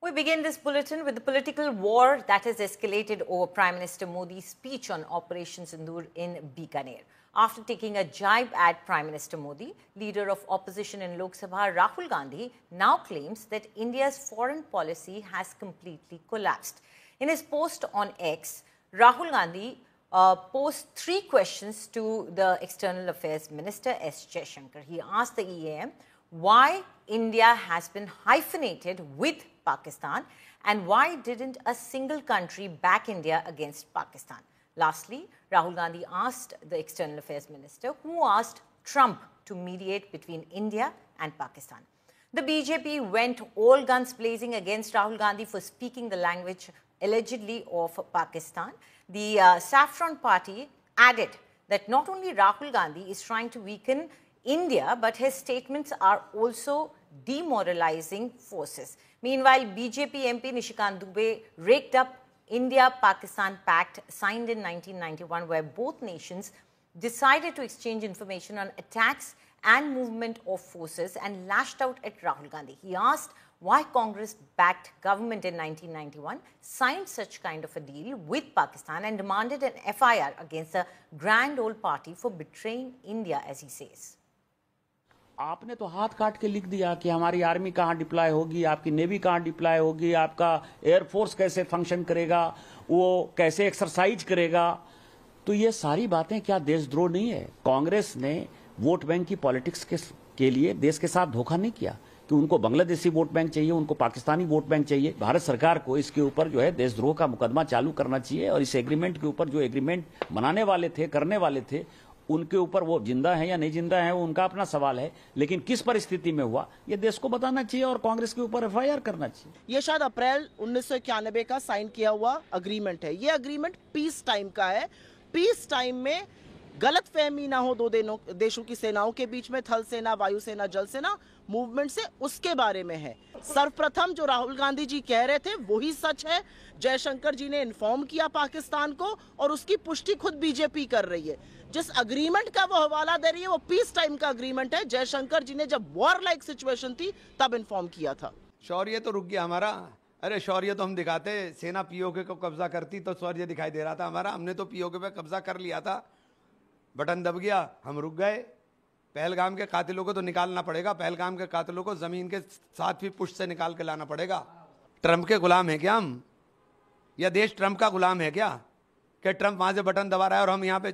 We begin this bulletin with the political war that has escalated over Prime Minister Modi's speech on Operation Sindoor in Bikaner. After taking a jibe at Prime Minister Modi, leader of opposition in Lok Sabha Rahul Gandhi now claims that India's foreign policy has completely collapsed. In his post on X, Rahul Gandhi posed 3 questions to the External Affairs Minister S. Jaishankar. He asked the EAM why India has been hyphenated with Pakistan and why didn't a single country back India against Pakistan. Lastly, Rahul Gandhi asked the External Affairs Minister who asked Trump to mediate between India and Pakistan. The BJP went all guns blazing against Rahul Gandhi for speaking the language allegedly of Pakistan. The Saffron Party added that not only Rahul Gandhi is trying to weaken India, but his statements are also demoralizing forces. Meanwhile, BJP MP Nishikant Dubey raked up India-Pakistan Pact signed in 1991, where both nations decided to exchange information on attacks and movement of forces, and lashed out at Rahul Gandhi. He asked why Congress-backed government in 1991 signed such kind of a deal with Pakistan and demanded an FIR against the grand old party for betraying India, as he says. आपने तो हाथ काट के लिख दिया कि हमारी army कहाँ डिप्लॉय होगी, आपकी नेवी कहाँ डिप्लॉय होगी, आपका एयरफोर्स कैसे फंक्शन करेगा, वो कैसे एक्सरसाइज करेगा। तो ये सारी बातें क्या देशद्रोह नहीं है? कांग्रेस ने वोट बैंक की पॉलिटिक्स के लिए देश के साथ धोखा नहीं किया कि उनको बांग्लादेशी वोट बैंक चाहिए, उनको पाकिस्तानी वोट बैंक चाहिए। भारत सरकार को इसके ऊपर जो है देशद्रोह का मुकदमा चालू करना चाहिए और इस एग्रीमेंट के ऊपर जो एग्रीमेंट बनाने वाले थे, करने वाले थे, उनके ऊपर वो जिंदा है या नहीं जिंदा है वो उनका अपना सवाल है, लेकिन किस परिस्थिति में हुआ ये देश को बताना चाहिए और कांग्रेस के ऊपर FIR करना चाहिए। ये शायद अप्रैल 1991 का साइन किया हुआ अग्रीमेंट है। ये अग्रीमेंट पीस टाइम का है। पीस टाइम में गलतफहमी ना हो दो देशों की सेनाओं के बीच में, थल सेना, वायुसेना, जल सेना मूवमेंट से, उसके बारे में है। सर्वप्रथम जो राहुल गांधी जी कह रहे थे वही सच है। जयशंकर जी ने इन्फॉर्म किया पाकिस्तान को और उसकी पुष्टि खुद बीजेपी कर रही है। जिस अग्रीमेंट का वो हवाला दे रही है वो पीस टाइम का अग्रीमेंट है। जयशंकर जी ने जब वॉर लाइक सिचुएशन थी तब इन्फॉर्म किया था। शौर्य तो रुक गया हमारा। अरे शौर्य तो हम दिखाते, सेना पीओके को कब्जा करती तो शौर्य दिखाई दे रहा था हमारा। हमने तो पीओके पे कब्जा कर लिया था, बटन दब गया, हम रुक गए। पहलगाम के कातिलों को तो निकालना पड़ेगा। पहलगाम के कातिलों को जमीन के 7वीं पुष्ट से निकाल के लाना पड़ेगा। ट्रंप के गुलाम है क्या हम, या देश ट्रंप का गुलाम है क्या कि ट्रंप वहां से बटन दबा रहा है और हम यहाँ पे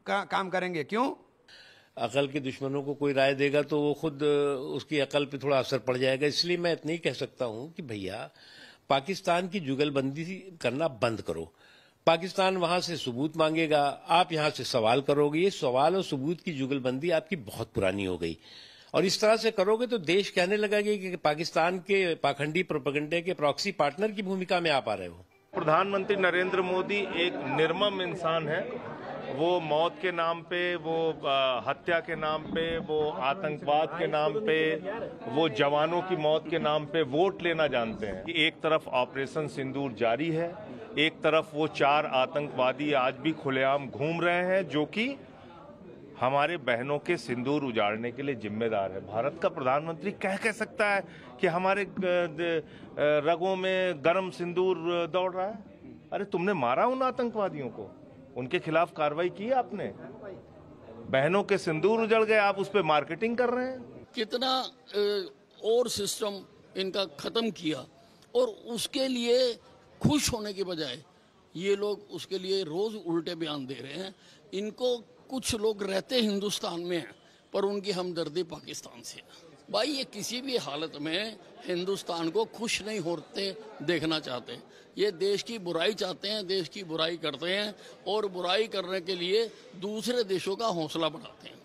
काम करेंगे? क्यों? अकल के दुश्मनों को कोई राय देगा तो वो खुद उसकी अकल पे थोड़ा असर पड़ जाएगा। इसलिए मैं इतना ही कह सकता हूं कि भैया पाकिस्तान की जुगलबंदी करना बंद करो। पाकिस्तान वहां से सबूत मांगेगा, आप यहां से सवाल करोगे। ये सवाल और सबूत की जुगलबंदी आपकी बहुत पुरानी हो गई और इस तरह से करोगे तो देश कहने लगेगा कि पाकिस्तान के पाखंडी प्रोपेगेंडे के प्रॉक्सी पार्टनर की भूमिका में आप आ रहे हो। प्रधानमंत्री नरेंद्र मोदी एक निर्मम इंसान है। वो मौत के नाम पे, वो हत्या के नाम पे, वो आतंकवाद के नाम पे, वो जवानों की मौत के नाम पे वोट लेना जानते हैं। एक तरफ ऑपरेशन सिंदूर जारी है, एक तरफ वो 4 आतंकवादी आज भी खुलेआम घूम रहे हैं जो कि हमारे बहनों के सिंदूर उजाड़ने के लिए जिम्मेदार है। भारत का प्रधानमंत्री कह सकता है कि हमारे रगों में गर्म सिंदूर दौड़ रहा है? अरे तुमने मारा उन आतंकवादियों को, उनके खिलाफ कार्रवाई की आपने, बहनों के सिंदूर उजड़ गए, आप उस पर मार्केटिंग कर रहे हैं। कितना और सिस्टम इनका खत्म किया और उसके लिए खुश होने के बजाय ये लोग उसके लिए रोज उल्टे बयान दे रहे हैं। इनको कुछ लोग रहते हिंदुस्तान में हैं पर उनकी हमदर्दी पाकिस्तान से है। भाई ये किसी भी हालत में हिंदुस्तान को खुश नहीं होते देखना चाहते। ये देश की बुराई चाहते हैं, देश की बुराई करते हैं और बुराई करने के लिए दूसरे देशों का हौसला बढ़ाते हैं।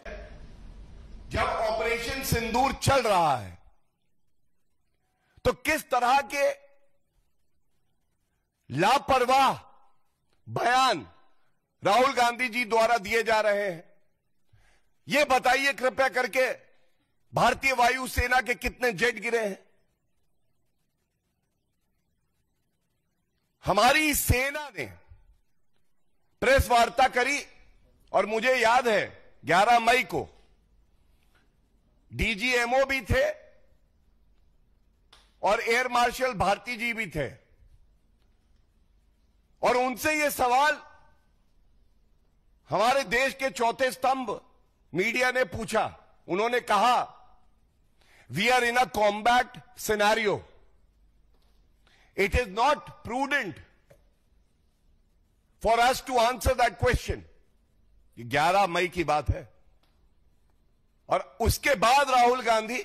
जब ऑपरेशन सिंदूर चल रहा है तो किस तरह के लापरवाह बयान राहुल गांधी जी द्वारा दिए जा रहे हैं, यह बताइए कृपया करके। भारतीय वायुसेना के कितने जेट गिरे हैं? हमारी सेना ने प्रेस वार्ता करी और मुझे याद है 11 मई को DGMO भी थे और एयर मार्शल भारती जी भी थे, और उनसे यह सवाल हमारे देश के चौथे स्तंभ मीडिया ने पूछा। उन्होंने कहा, we are in a combat scenario, it is not prudent for us to answer that question. 11 मई की बात है। और उसके बाद राहुल गांधी,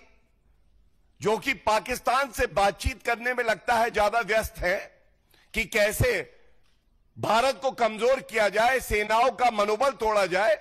जो कि पाकिस्तान से बातचीत करने में लगता है ज्यादा व्यस्त है कि कैसे भारत को कमजोर किया जाए, सेनाओं का मनोबल तोड़ा जाए,